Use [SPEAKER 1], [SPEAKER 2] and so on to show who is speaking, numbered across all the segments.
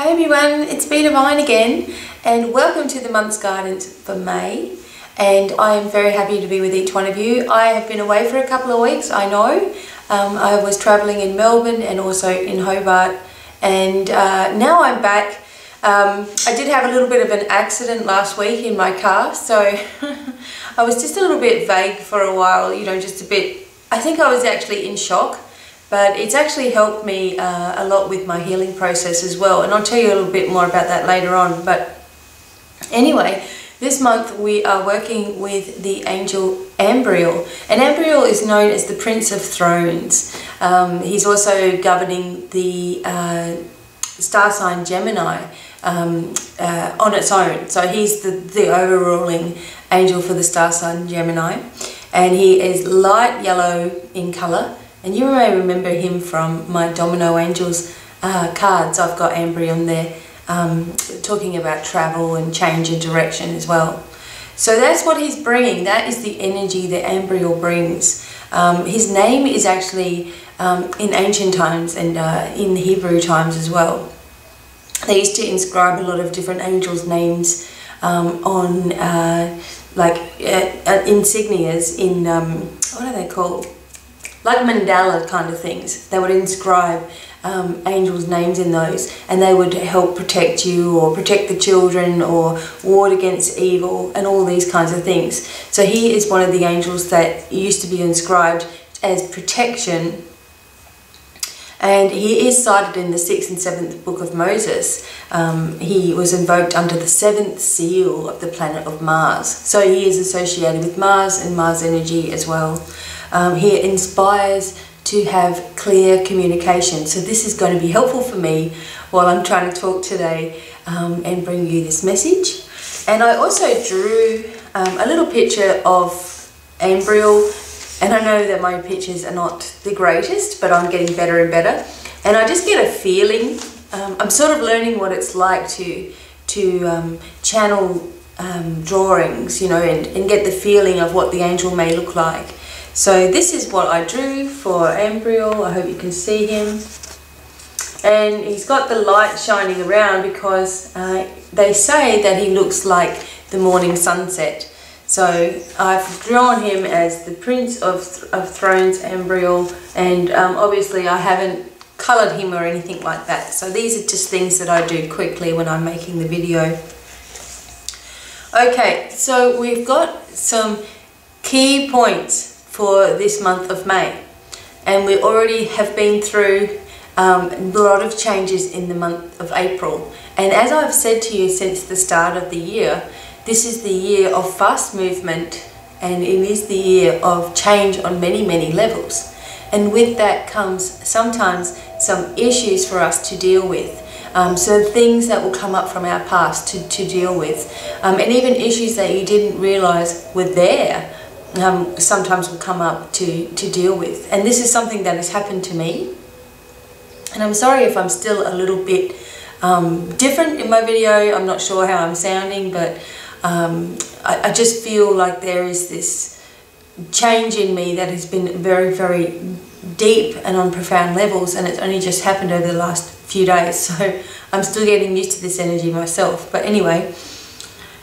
[SPEAKER 1] Hi everyone, it's BDevine again, and welcome to the month's guidance for May. And I am very happy to be with each one of you. I have been away for a couple of weeks, I know. I was travelling in Melbourne and also in Hobart, and now I'm back. I did have a little bit of an accident last week in my car, so I was just a little bit vague for a while, you know, just a bit. I think I was actually in shock. But it's actually helped me a lot with my healing process as well. And I'll tell you a little bit more about that later on. But anyway, this month we are working with the angel Ambriel. And Ambriel is known as the Prince of Thrones. He's also governing the star sign Gemini on its own. So he's the overruling angel for the star sign Gemini. And he is light yellow in colour. And you may remember him from my Domino Angels cards. I've got Ambriel there talking about travel and change of direction as well. So that's what he's bringing. That is the energy that Ambriel brings. His name is actually in ancient times and in Hebrew times as well. They used to inscribe a lot of different angels' names on insignias in, what are they called? Like mandala kind of things. They would inscribe angels' names in those, and they would help protect you or protect the children or ward against evil and all these kinds of things. So he is one of the angels that used to be inscribed as protection, and he is cited in the 6th and 7th book of Moses. He was invoked under the 7th seal of the planet of Mars. So he is associated with Mars and Mars energy as well. He inspires to have clear communication. So this is going to be helpful for me while I'm trying to talk today and bring you this message. And I also drew a little picture of Ambriel. And I know that my pictures are not the greatest, but I'm getting better and better. And I just get a feeling. I'm sort of learning what it's like to channel drawings, you know, and get the feeling of what the angel may look like. So this is what I drew for Ambriel. I hope you can see him. And he's got the light shining around because they say that he looks like the morning sunset. So I've drawn him as the Prince of Thrones, Ambriel, and obviously I haven't coloured him or anything like that. So these are just things that I do quickly when I'm making the video. Okay, so we've got some key points for this month of May, and we already have been through a lot of changes in the month of April. And as I've said to you since the start of the year, this is the year of fast movement, and it is the year of change on many levels. And with that comes sometimes some issues for us to deal with. So things that will come up from our past to deal with, and even issues that you didn't realise were there sometimes will come up to deal with. And this is something that has happened to me. And I'm sorry if I'm still a little bit different in my video. I'm not sure how I'm sounding, but I just feel like there is this change in me that has been very deep and on profound levels, and it's only just happened over the last few days. So I'm still getting used to this energy myself. But anyway,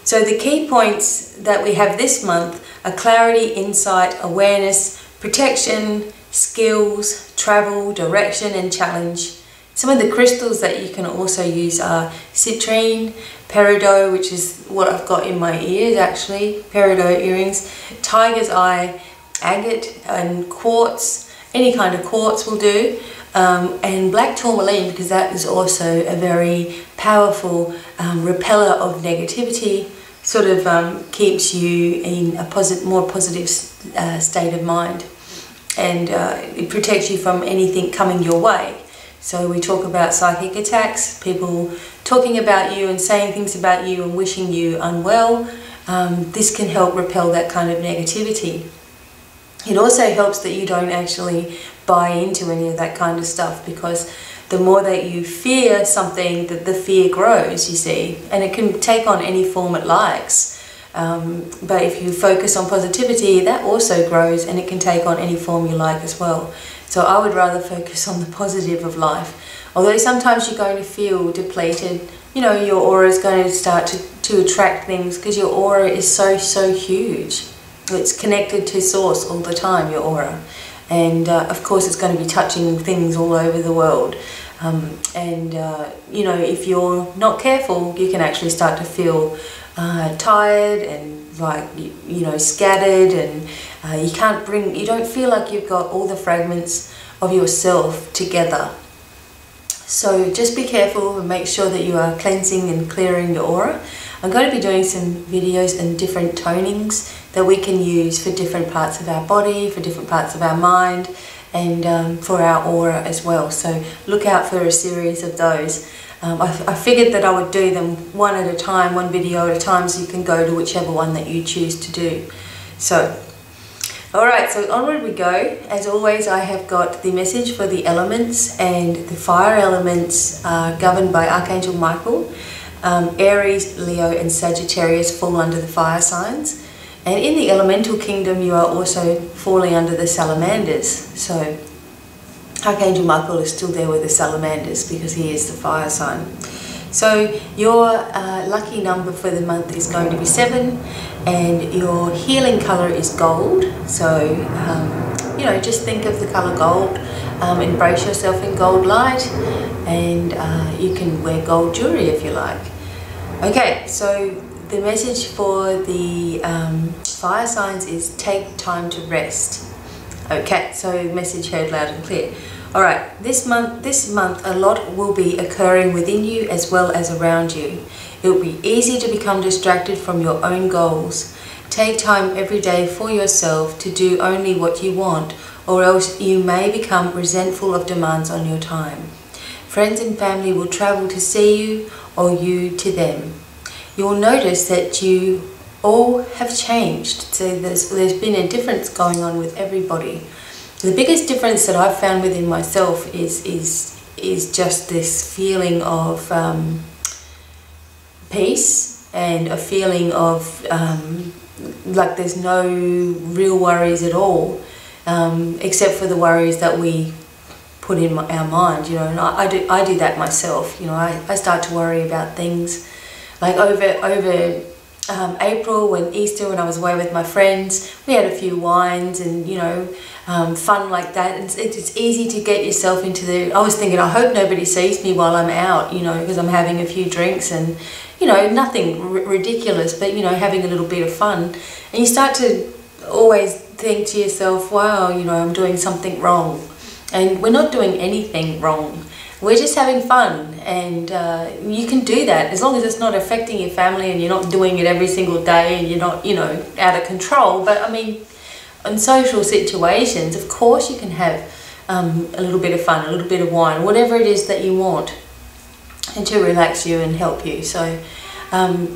[SPEAKER 1] so the key points that we have this month are clarity, insight, awareness, protection, skills, travel, direction and challenge. Some of the crystals that you can also use are citrine, peridot, which is what I've got in my ears actually, peridot earrings, tiger's eye, agate and quartz, any kind of quartz will do, and black tourmaline, because that is also a very powerful repeller of negativity. Sort of keeps you in a more positive state of mind, and it protects you from anything coming your way. So we talk about psychic attacks, people talking about you and saying things about you and wishing you unwell. This can help repel that kind of negativity. It also helps that you don't actually buy into any of that kind of stuff, because the more that you fear something, the fear grows, you see, and it can take on any form it likes. But if you focus on positivity, that also grows, and it can take on any form you like as well. So I would rather focus on the positive of life, Although sometimes you're going to feel depleted, you know, your aura is going to start to attract things, because your aura is so huge. It's connected to source all the time, your aura. And of course it's going to be touching things all over the world. You know, if you're not careful, you can actually start to feel tired and like, you know, scattered, and you don't feel like you've got all the fragments of yourself together. So just be careful and make sure that you are cleansing and clearing your aura. I'm going to be doing some videos and different tonings that we can use for different parts of our body, for different parts of our mind, and for our aura as well. So look out for a series of those. I figured that I would do them one at a time, one video at a time, so you can go to whichever one that you choose to do. So, alright, so onward we go. As always, I have got the message for the elements, and the fire elements are governed by Archangel Michael. Aries, Leo and Sagittarius fall under the fire signs. And in the elemental kingdom, you are also falling under the salamanders. So Archangel Michael is still there with the salamanders because he is the fire sign. So your lucky number for the month is going to be 7, and your healing colour is gold. So you know, just think of the colour gold. Embrace yourself in gold light, and you can wear gold jewellery if you like. Okay, so the message for the fire signs is take time to rest. Okay, so message heard loud and clear. Alright, this month a lot will be occurring within you as well as around you. It will be easy to become distracted from your own goals. Take time every day for yourself to do only what you want, or else you may become resentful of demands on your time. Friends and family will travel to see you, or you to them. You will notice that you all have changed. So there's been a difference going on with everybody. The biggest difference that I've found within myself is just this feeling of peace, and a feeling of like there's no real worries at all, except for the worries that we put in our mind, you know. And I do that myself, you know. I start to worry about things like over April, when Easter, when I was away with my friends, we had a few wines and, you know, fun like that. And it's easy to get yourself into the, I was thinking, I hope nobody sees me while I'm out, you know, because I'm having a few drinks and, you know, nothing ridiculous, but, you know, having a little bit of fun. And you start to always think to yourself, wow, you know, I'm doing something wrong. And we're not doing anything wrong. We're just having fun, and you can do that as long as it's not affecting your family and you're not doing it every single day and you're not, you know, out of control. But I mean, in social situations, of course you can have a little bit of fun, a little bit of wine, whatever it is that you want, and to relax you and help you. So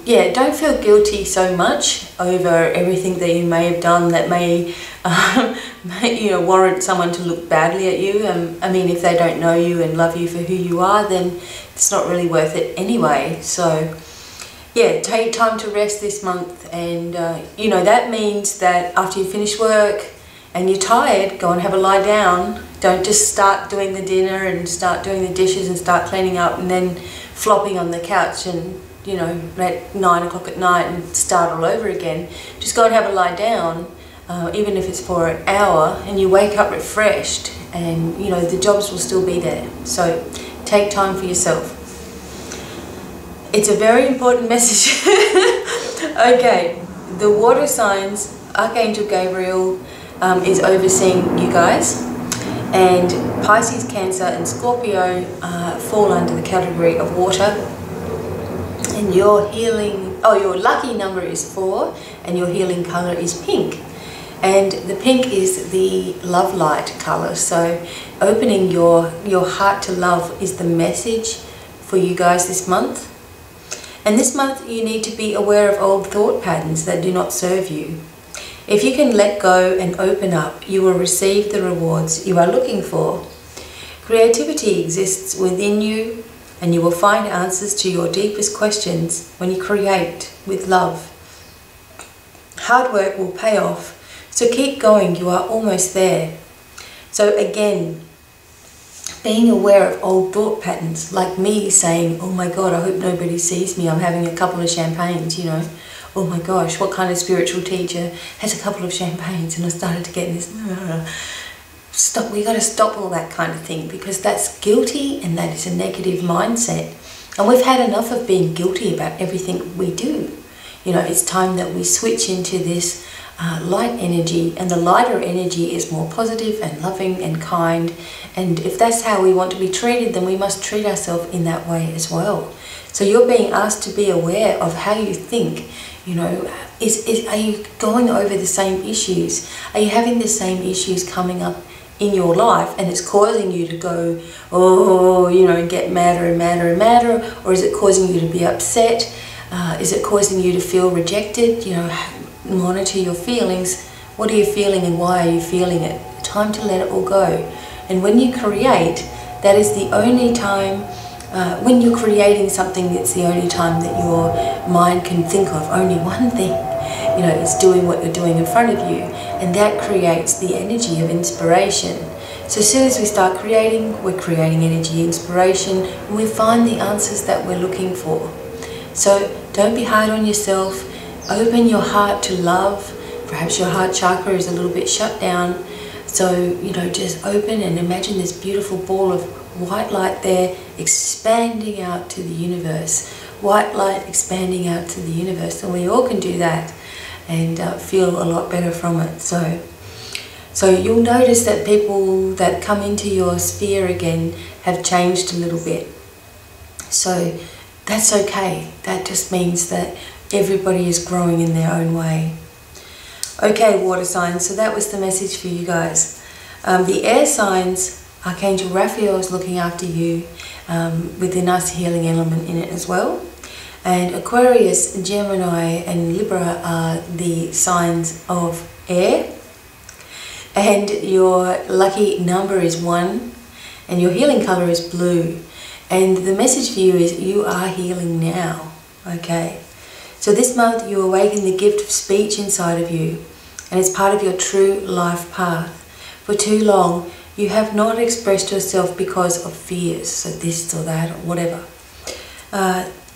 [SPEAKER 1] yeah, don't feel guilty so much over everything that you may have done that may you know, warrant someone to look badly at you. I mean, if they don't know you and love you for who you are, then it's not really worth it anyway. So yeah, take time to rest this month, and you know, that means that after you finish work and you're tired, go and have a lie down. Don't just start doing the dinner and start doing the dishes and start cleaning up and then flopping on the couch and, you know, at 9 o'clock at night and start all over again. Just go and have a lie down, even if it's for an hour, and you wake up refreshed, and, you know, the jobs will still be there. So take time for yourself. It's a very important message. Okay, the water signs, Archangel Gabriel is overseeing you guys, and Pisces, Cancer and Scorpio fall under the category of water. And your lucky number is 4, and your healing colour is pink. And the pink is the love light colour. So opening your heart to love is the message for you guys this month. And this month you need to be aware of old thought patterns that do not serve you. If you can let go and open up, you will receive the rewards you are looking for. Creativity exists within you, and you will find answers to your deepest questions when you create with love. Hard work will pay off, so keep going, you are almost there. So again, being aware of old thought patterns, like me saying, oh my God, I hope nobody sees me, I'm having a couple of champagnes, you know. Oh my gosh, what kind of spiritual teacher has a couple of champagnes? And I started to get this, stop, we got to stop all that kind of thing, because that's guilty and that is a negative mindset. And we've had enough of being guilty about everything we do. You know, it's time that we switch into this light energy, and the lighter energy is more positive and loving and kind. And if that's how we want to be treated, then we must treat ourselves in that way as well. So you're being asked to be aware of how you think. You know, are you going over the same issues? Are you having the same issues coming up in your life, and it's causing you to go, oh, you know, get madder and madder and madder? Or is it causing you to be upset? Is it causing you to feel rejected? You know, monitor your feelings. What are you feeling and why are you feeling it? Time to let it all go. And when you create, that is the only time, when you're creating something, it's the only time that your mind can think of only one thing. You know, it's doing what you're doing in front of you, and that creates the energy of inspiration. So as soon as we start creating, we're creating energy, inspiration, and we find the answers that we're looking for. So don't be hard on yourself. Open your heart to love. Perhaps your heart chakra is a little bit shut down. So, you know, just open and imagine this beautiful ball of white light there expanding out to the universe. White light expanding out to the universe. And we all can do that and feel a lot better from it. So you'll notice that people that come into your sphere again have changed a little bit. So that's okay. That just means that everybody is growing in their own way. Okay, water signs, so that was the message for you guys. The air signs, Archangel Raphael is looking after you with the nice healing element in it as well. And Aquarius, Gemini and Libra are the signs of air. And your lucky number is 1 and your healing color is blue. And the message for you is you are healing now, okay? So this month you awaken the gift of speech inside of you, and it's part of your true life path. For too long you have not expressed yourself because of fears, so this or that or whatever.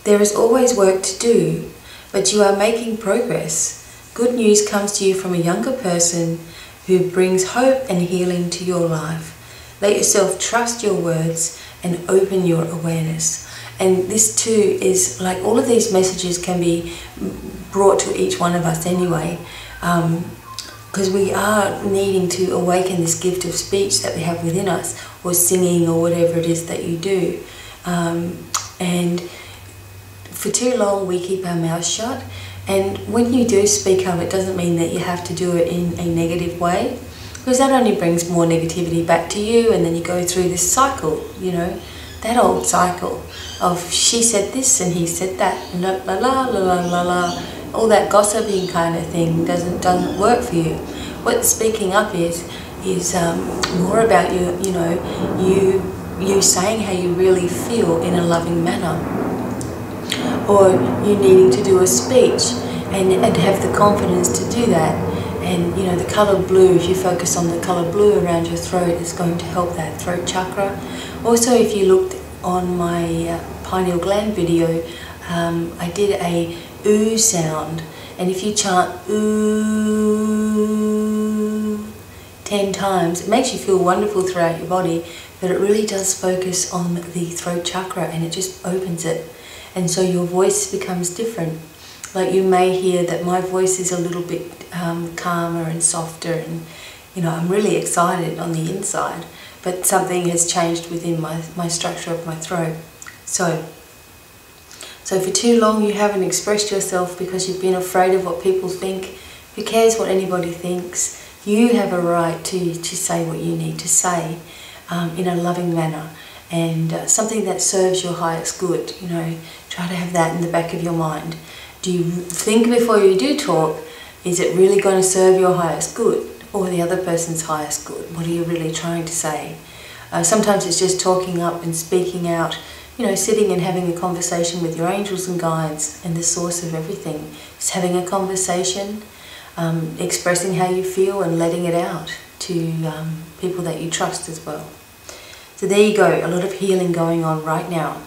[SPEAKER 1] There is always work to do, but you are making progress. Good news comes to you from a younger person who brings hope and healing to your life. Let yourself trust your words and open your awareness. And this too is like all of these messages can be brought to each one of us anyway, because we are needing to awaken this gift of speech that we have within us, or singing, or whatever it is that you do. And for too long we keep our mouths shut, and when you do speak up, it doesn't mean that you have to do it in a negative way, because that only brings more negativity back to you, and then you go through this cycle, you know, that old cycle of she said this and he said that, and la la la la la la, all that gossiping kind of thing doesn't work for you. What speaking up is more about you saying how you really feel in a loving manner, or you needing to do a speech and have the confidence to do that. And you know, the color blue, if you focus on the color blue around your throat, is going to help that throat chakra. Also, if you looked on my pineal gland video, I did a ooh sound, and if you chant ooh 10 times, it makes you feel wonderful throughout your body, but it really does focus on the throat chakra, and it just opens it, and so your voice becomes different. Like you may hear that my voice is a little bit calmer and softer, and you know, I'm really excited on the inside, but something has changed within my structure of my throat. So for too long you haven't expressed yourself because you've been afraid of what people think. Who cares what anybody thinks? You have a right to say what you need to say in a loving manner, and something that serves your highest good. You know, try to have that in the back of your mind. Do you think before you do talk, is it really going to serve your highest good or the other person's highest good? What are you really trying to say? Sometimes it's just talking up and speaking out, you know, sitting and having a conversation with your angels and guides and the source of everything. Just having a conversation, expressing how you feel and letting it out to people that you trust as well. So there you go, a lot of healing going on right now.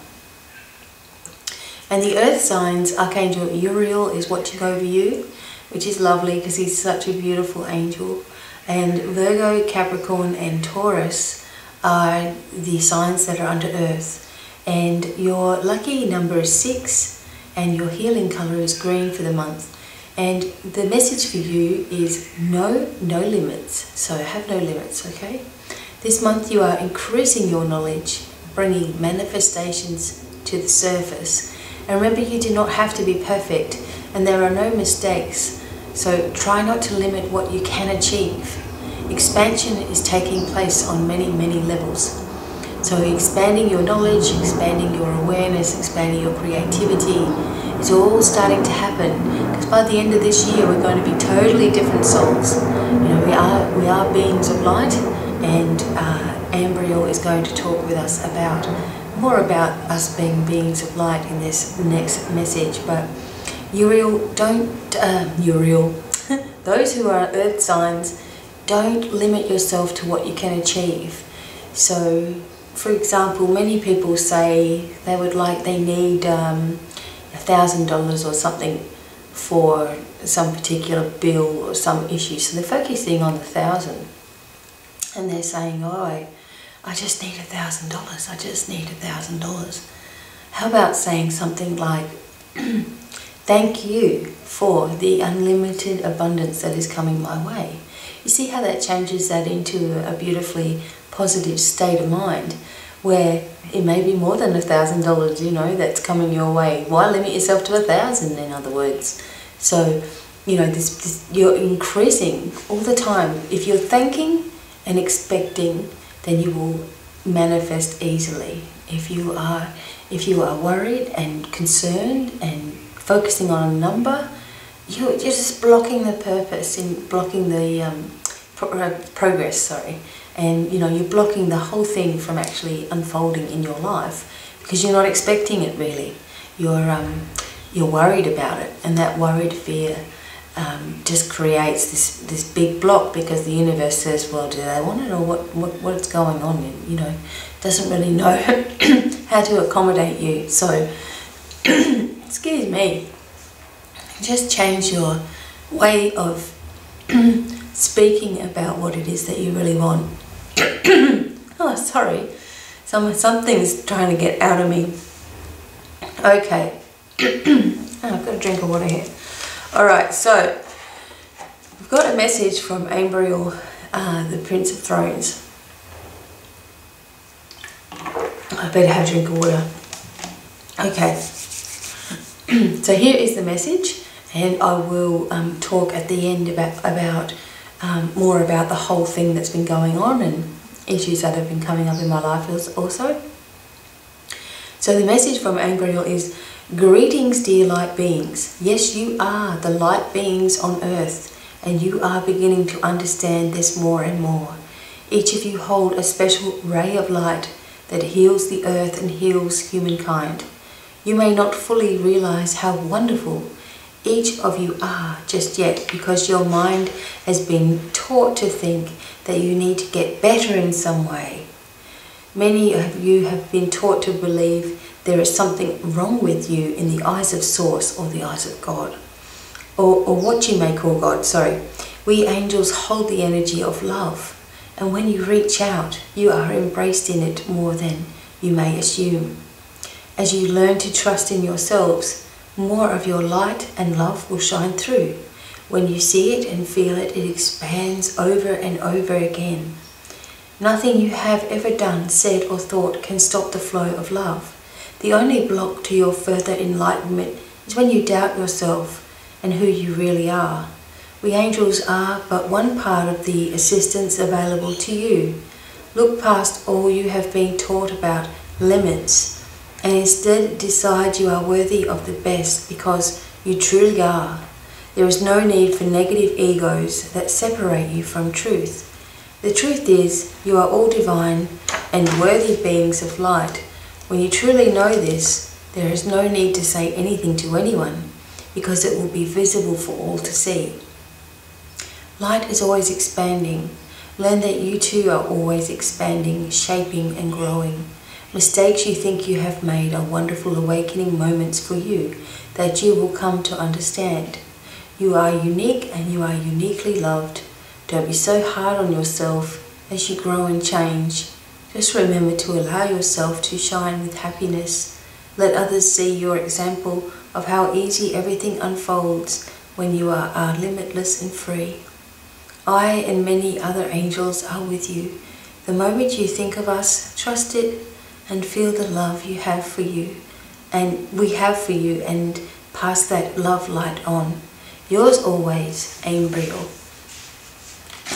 [SPEAKER 1] And the earth signs, Archangel Uriel is watching over you, which is lovely because he's such a beautiful angel. And Virgo, Capricorn and Taurus are the signs that are under earth. And your lucky number is 6 and your healing colour is green for the month. And the message for you is no limits. So have no limits, okay? This month you are increasing your knowledge, bringing manifestations to the surface. And remember, you do not have to be perfect and there are no mistakes. So try not to limit what you can achieve. Expansion is taking place on many levels. So expanding your knowledge, expanding your awareness, expanding your creativity, it's all starting to happen. Because by the end of this year, we're going to be totally different souls. You know, we are beings of light, and Ambriel is going to talk with us about more about us being beings of light in this next message. But Uriel, those who are earth signs, don't limit yourself to what you can achieve. So, for example, many people say they need $1,000 or something for some particular bill or some issue. So they're focusing on the 1,000, and they're saying, "Oh, I just need $1,000. I just need $1,000." How about saying something like, "Thank you for the unlimited abundance that is coming my way." You see how that changes that into a beautifully positive state of mind, where it may be more than $1,000, you know, that's coming your way. Why limit yourself to 1,000, in other words? So, you know, you're increasing all the time. If you're thanking and expecting, then you will manifest easily. If you are worried and concerned and focusing on a number, you're just blocking the purpose, and blocking the progress, sorry. And, you know, you're blocking the whole thing from actually unfolding in your life because you're not expecting it really. You're worried about it, and that worried fear just creates this big block, because the universe says, well, do they want it, or what's going on? And, you know, doesn't really know how to accommodate you. So, excuse me, just change your way of speaking about what it is that you really want. Oh, sorry. Something's trying to get out of me. Okay. Oh, I've got a drink of water here. Alright, so we've got a message from Ambriel, the Prince of Thrones. I better have a drink of water. Okay. So here is the message, and I will talk at the end about more about the whole thing that's been going on and issues that have been coming up in my life also. So the message from Ambriel is, greetings, dear light beings. Yes, you are the light beings on earth, and you are beginning to understand this more and more. Each of you hold a special ray of light that heals the earth and heals humankind. You may not fully realize how wonderful each of you are just yet, because your mind has been taught to think that you need to get better in some way. Many of you have been taught to believe there is something wrong with you in the eyes of Source, or the eyes of God, or what you may call God, sorry. We angels hold the energy of love, and when you reach out, you are embraced in it more than you may assume. As you learn to trust in yourselves, more of your light and love will shine through. When you see it and feel it, it expands over and over again. Nothing you have ever done, said or thought can stop the flow of love. The only block to your further enlightenment is when you doubt yourself and who you really are. We angels are but one part of the assistance available to you. Look past all you have been taught about limits, and instead decide you are worthy of the best, because you truly are. There is no need for negative egos that separate you from truth. The truth is, you are all divine and worthy beings of light. When you truly know this, there is no need to say anything to anyone, because it will be visible for all to see. Light is always expanding. Learn that you too are always expanding, shaping and growing. Mistakes you think you have made are wonderful awakening moments for you that you will come to understand. You are unique and you are uniquely loved. Don't be so hard on yourself as you grow and change. Just remember to allow yourself to shine with happiness. Let others see your example of how easy everything unfolds when you are limitless and free. I and many other angels are with you. The moment you think of us, trust it and feel the love you have for you, and we have for you, and pass that love light on. Yours always, Ambriel.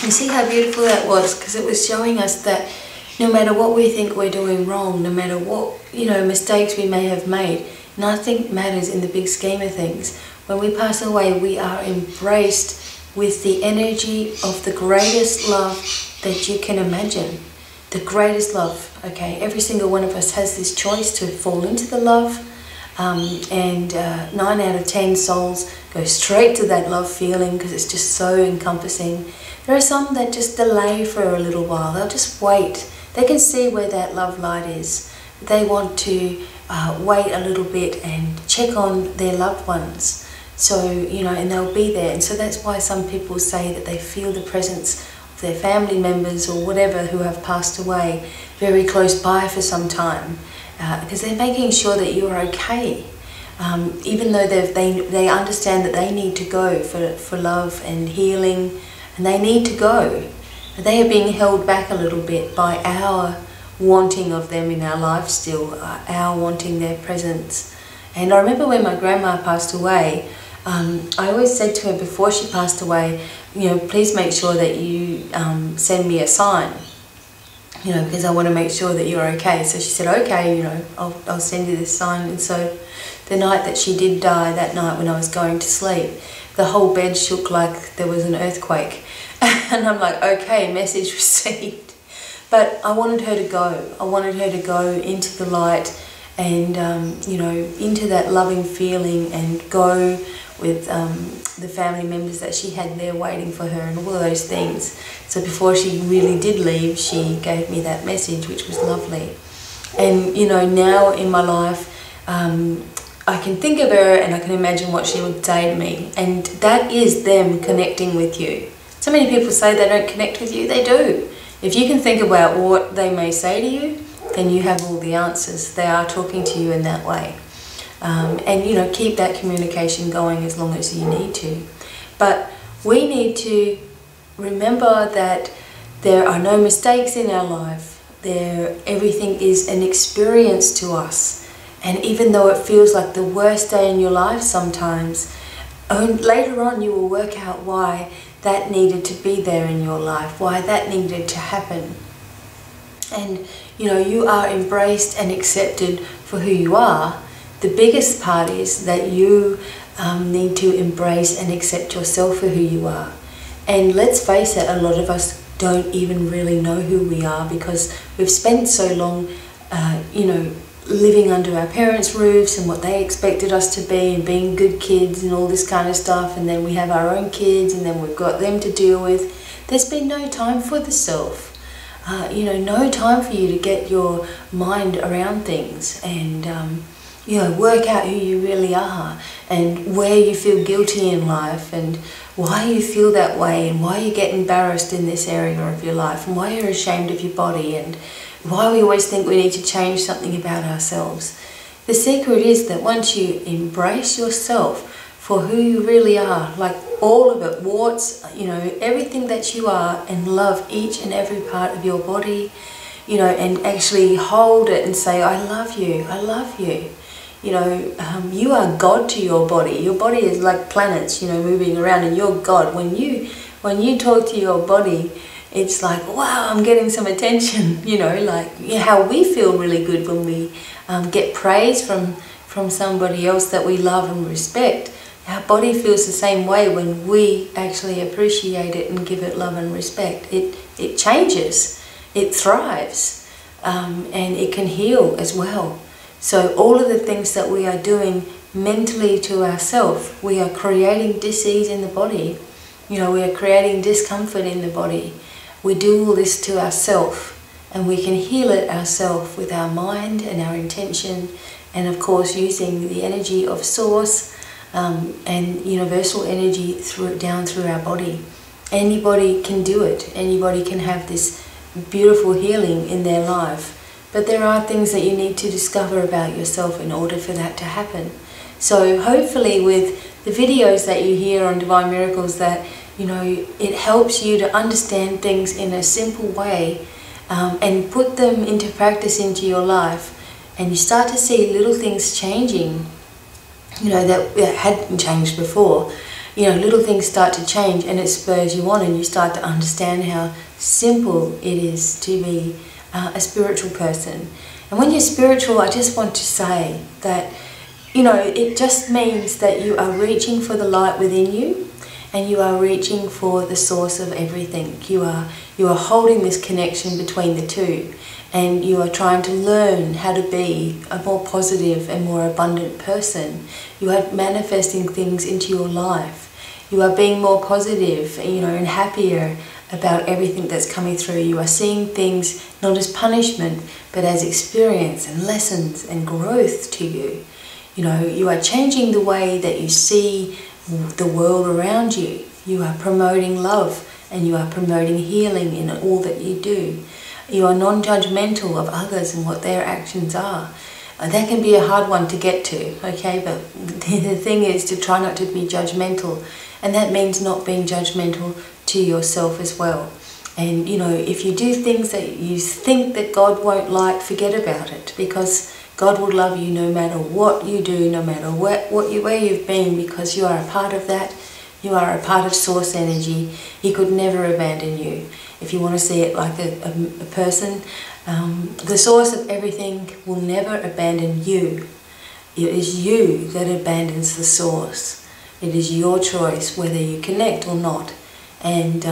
[SPEAKER 1] You see how beautiful that was? Because it was showing us that no matter what we think we're doing wrong, no matter what, mistakes we may have made, nothing matters in the big scheme of things. When we pass away, we are embraced with the energy of the greatest love that you can imagine. The greatest love, okay? Every single one of us has this choice to fall into the love, and 9 out of 10 souls go straight to that love feeling because it's just so encompassing. There are some that just delay for a little while. They'll just wait. They can see where that love light is. They want to wait a little bit and check on their loved ones. So, and they'll be there. And so that's why some people say that they feel the presence of their family members or whatever who have passed away very close by for some time. Because they're making sure that you're okay. Even though they understand that they need to go for love and healing, and they need to go. They are being held back a little bit by our wanting of them in our life still, our wanting their presence. And I remember when my grandma passed away, I always said to her before she passed away, please make sure that you send me a sign, because I want to make sure that you're okay. So she said, okay, I'll send you this sign. And so the night that she did die, that night when I was going to sleep, the whole bed shook like there was an earthquake. And I'm like, okay, message received. But I wanted her to go. I wanted her to go into the light and, into that loving feeling, and go with the family members that she had there waiting for her and all of those things. So before she really did leave, she gave me that message, which was lovely. And, now in my life, I can think of her and I can imagine what she would say to me. And that is them connecting with you. So many people say they don't connect with you. They do. If you can think about what they may say to you, then you have all the answers. They are talking to you in that way. And, keep that communication going as long as you need to. But we need to remember that there are no mistakes in our life. Everything is an experience to us. And even though it feels like the worst day in your life sometimes, later on you will work out why that needed to be there in your life, why that needed to happen. And, you are embraced and accepted for who you are. The biggest part is that you need to embrace and accept yourself for who you are. And let's face it, a lot of us don't even really know who we are because we've spent so long, living under our parents' roofs and what they expected us to be, and being good kids and all this kind of stuff, and then we have our own kids and then we've got them to deal with. There's been no time for the self. No time for you to get your mind around things and work out who you really are and where you feel guilty in life and why you feel that way and why you get embarrassed in this area of your life and why you're ashamed of your body and why we always think we need to change something about ourselves. The secret is that once you embrace yourself for who you really are, like all of it, warts, everything that you are, and love each and every part of your body, and actually hold it and say, I love you, I love you. You are God to your body. Your body is like planets, moving around, and you're God. When you talk to your body, it's like, wow, I'm getting some attention, how we feel really good when we get praise from somebody else that we love and respect. Our body feels the same way when we actually appreciate it and give it love and respect. It changes, it thrives, and it can heal as well. So all of the things that we are doing mentally to ourselves, we are creating dis-ease in the body. We are creating discomfort in the body. we do all this to ourselves, and we can heal it ourselves with our mind and our intention, and of course using the energy of source and universal energy down through our body. Anybody can do it. Anybody can have this beautiful healing in their life. But there are things that you need to discover about yourself in order for that to happen. So hopefully with the videos that you hear on Divine Miracles, that it helps you to understand things in a simple way, and put them into practice into your life, and you start to see little things changing, that hadn't changed before. Little things start to change, and it spurs you on, and you start to understand how simple it is to be a spiritual person. And when you're spiritual, I just want to say that it just means that you are reaching for the light within you, and you are reaching for the source of everything. You are holding this connection between the two, and you are trying to learn how to be a more positive and more abundant person. You are manifesting things into your life. You are being more positive, and happier about everything that's coming through. You are seeing things not as punishment, but as experience and lessons and growth to you. You are changing the way that you see the world around you. You are promoting love, and you are promoting healing in all that you do. You are non-judgmental of others and what their actions are. That can be a hard one to get to, okay? But the thing is to try not to be judgmental, and that means not being judgmental to yourself as well. And if you do things that you think that God won't like, forget about it, because God will love you no matter what you do, no matter where you've been, because you are a part of that. You are a part of source energy. He could never abandon you. If you want to see it like a person, the source of everything will never abandon you. It is you that abandons the source. It is your choice whether you connect or not. And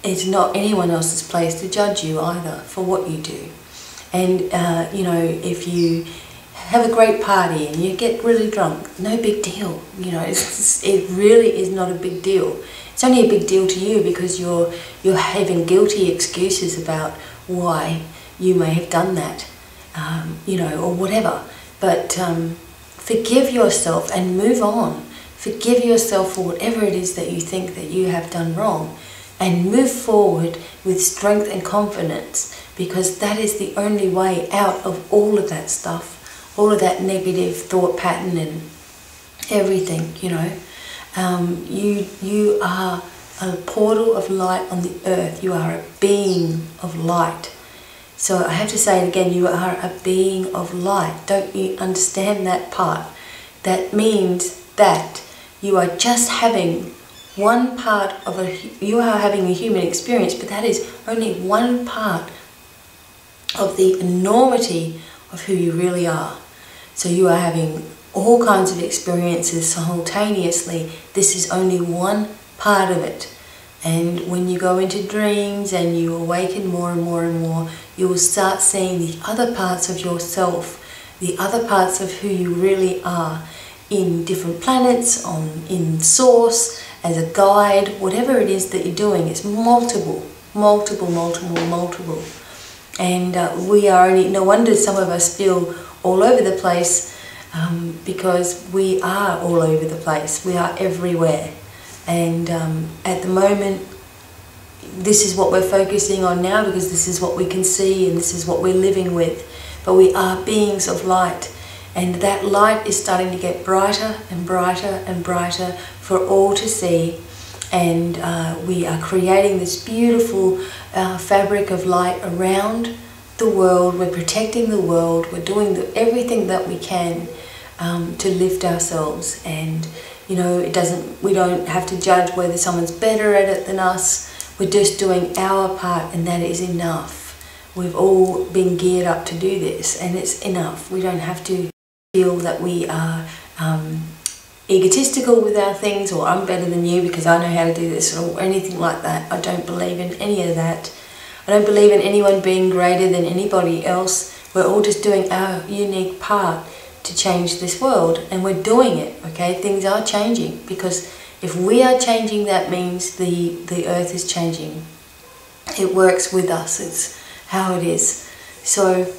[SPEAKER 1] it's not anyone else's place to judge you either for what you do. And if you have a great party and you get really drunk, no big deal. It really is not a big deal. It's only a big deal to you because you're having guilty excuses about why you may have done that, or whatever. But forgive yourself and move on. Forgive yourself for whatever it is that you think that you have done wrong, and move forward with strength and confidence, because that is the only way out of all of that stuff, all of that negative thought pattern and everything. You are a portal of light on the earth. You are a being of light. So I have to say it again, you are a being of light. Don't you understand that part? That means that you are just having one part of you are having a human experience, but that is only one part of the enormity of who you really are. So you are having all kinds of experiences simultaneously. This is only one part of it. And when you go into dreams and you awaken more and more and more, you will start seeing the other parts of yourself, the other parts of who you really are, in different planets, in source, as a guide, whatever it is that you're doing. It's multiple. And we are only, no wonder some of us feel all over the place, because we are all over the place. We are everywhere. And at the moment, this is what we're focusing on now, because this is what we can see and this is what we're living with. But we are beings of light. And that light is starting to get brighter and brighter and brighter for all to see. And we are creating this beautiful fabric of light around the world. We're protecting the world. We're doing everything that we can to lift ourselves. And we don't have to judge whether someone's better at it than us. We're just doing our part, and that is enough. We've all been geared up to do this, and it's enough. We don't have to feel that we are egotistical with our things, or I'm better than you because I know how to do this, or anything like that. I don't believe in any of that. I don't believe in anyone being greater than anybody else. We're all just doing our unique part to change this world, and we're doing it, okay? Things are changing, because if we are changing, that means the earth is changing. it works with us. It's how it is. So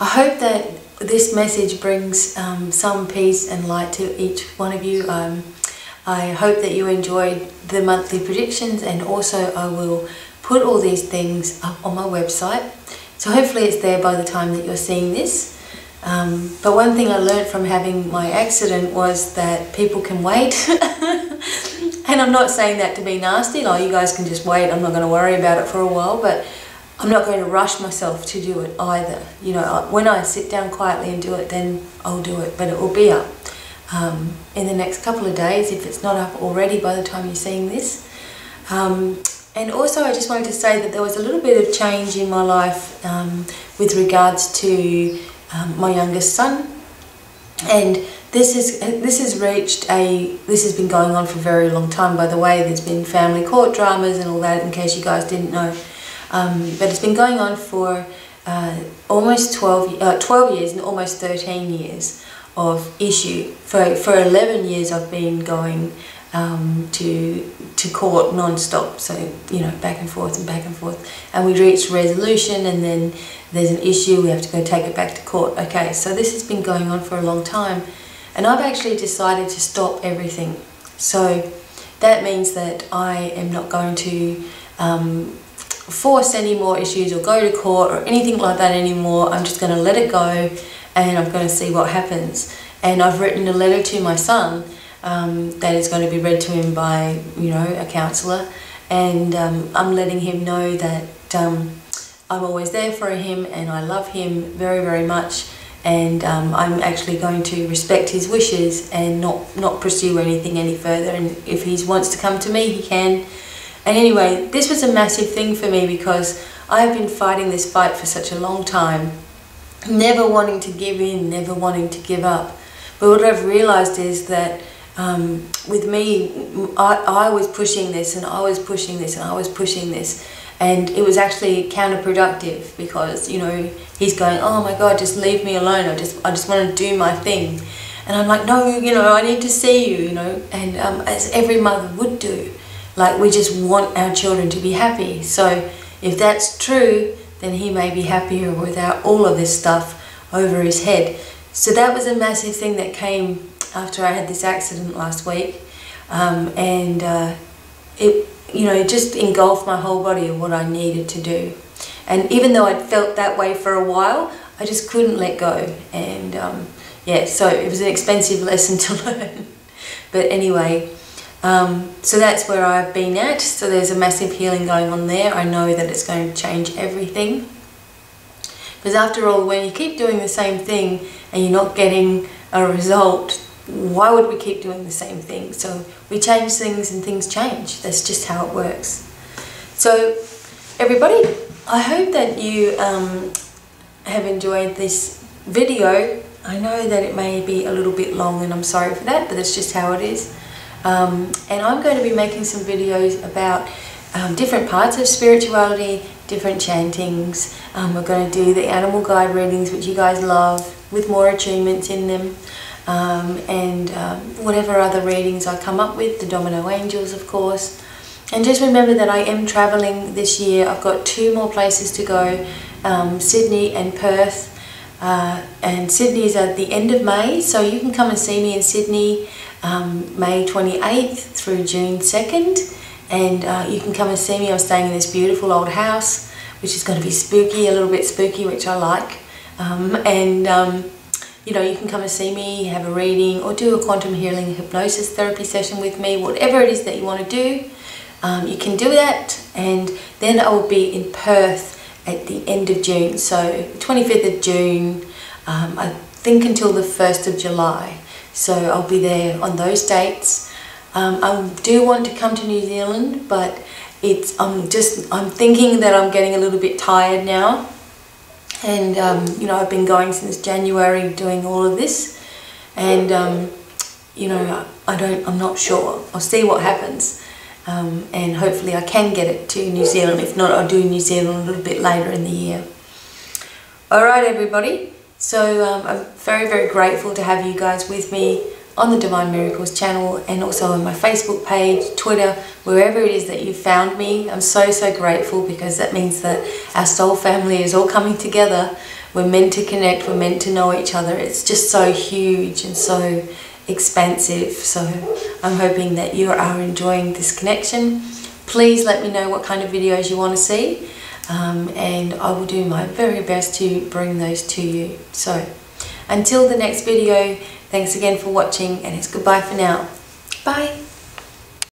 [SPEAKER 1] I hope that this message brings some peace and light to each one of you. I hope that you enjoyed the monthly predictions, and also I will put all these things up on my website. So hopefully it's there by the time that you're seeing this. But one thing I learned from having my accident was that people can wait. And I'm not saying that to be nasty, like you guys can just wait, I'm not going to worry about it for a while, but I'm not going to rush myself to do it either. You know, when I sit down quietly and do it, then I'll do it, but it will be up in the next couple of days if it's not up already by the time you're seeing this. And also I just wanted to say that there was a little bit of change in my life with regards to my youngest son, and this has been going on for a very long time, by the way. There's been family court dramas and all that, in case you guys didn't know, but it's been going on for almost 12 years and almost 13 years of issue. For 11 years I've been going to court non-stop, so you know, back and forth, and we reached resolution, and then there's an issue, we have to go take it back to court. Okay, so this has been going on for a long time, and I've actually decided to stop everything. So that means that I am not going to force any more issues or go to court or anything like that anymore. I'm just going to let it go, and I'm going to see what happens. And I've written a letter to my son that is going to be read to him by, you know, a counsellor, and I'm letting him know that I'm always there for him and I love him very, very much, and I'm actually going to respect his wishes and not pursue anything any further, and if he wants to come to me, he can. And anyway, this was a massive thing for me because I have been fighting this fight for such a long time, never wanting to give in, never wanting to give up. But what I've realised is that with me, I was pushing this and I was pushing this and I was pushing this, and it was actually counterproductive because, you know, he's going, oh my God, just leave me alone, I just want to do my thing. And I'm like, no, you know, I need to see you, you know, and as every mother would do, like, we just want our children to be happy. So if that's true, then he may be happier without all of this stuff over his head. So that was a massive thing that came after I had this accident last week, and it, you know, it just engulfed my whole body of what I needed to do. And even though I'd felt that way for a while, I just couldn't let go. And yeah, so it was an expensive lesson to learn. But anyway, so that's where I've been at. So there's a massive healing going on there. I know that it's going to change everything. Because after all, when you keep doing the same thing and you're not getting a result, why would we keep doing the same thing? So we change things and things change. That's just how it works. So everybody, I hope that you have enjoyed this video. I know that it may be a little bit long, and I'm sorry for that, but that's just how it is. And I'm going to be making some videos about different parts of spirituality, different chantings. We're going to do the animal guide readings, which you guys love, with more attunements in them. And whatever other readings I come up with, the Domino Angels, of course. And just remember that I am travelling this year. I've got 2 more places to go, Sydney and Perth. And Sydney is at the end of May, so you can come and see me in Sydney May 28th through June 2nd. And you can come and see me. I'm staying in this beautiful old house, which is going to be spooky, a little bit spooky, which I like. You know, you can come and see me, have a reading, or do a Quantum Healing Hypnosis Therapy session with me. Whatever it is that you want to do, you can do that. And then I will be in Perth at the end of June, so 25th of June, I think until the 1st of July. So I'll be there on those dates. I do want to come to New Zealand, but I'm thinking that I'm getting a little bit tired now. And you know, I've been going since January doing all of this, and you know, I'm not sure. I'll see what happens, and hopefully I can get it to New Zealand. If not, I'll do New Zealand a little bit later in the year. Alright everybody, so I'm very, very grateful to have you guys with me. on the Divine Miracles channel, and also on my Facebook page, Twitter, wherever it is that you found me. I'm so grateful, because that means that our soul family is all coming together. We're meant to connect, we're meant to know each other. It's just so huge and so expansive. So I'm hoping that you are enjoying this connection. Please let me know what kind of videos you want to see, and I will do my very best to bring those to you. So until the next video, thanks again for watching, and it's goodbye for now. Bye.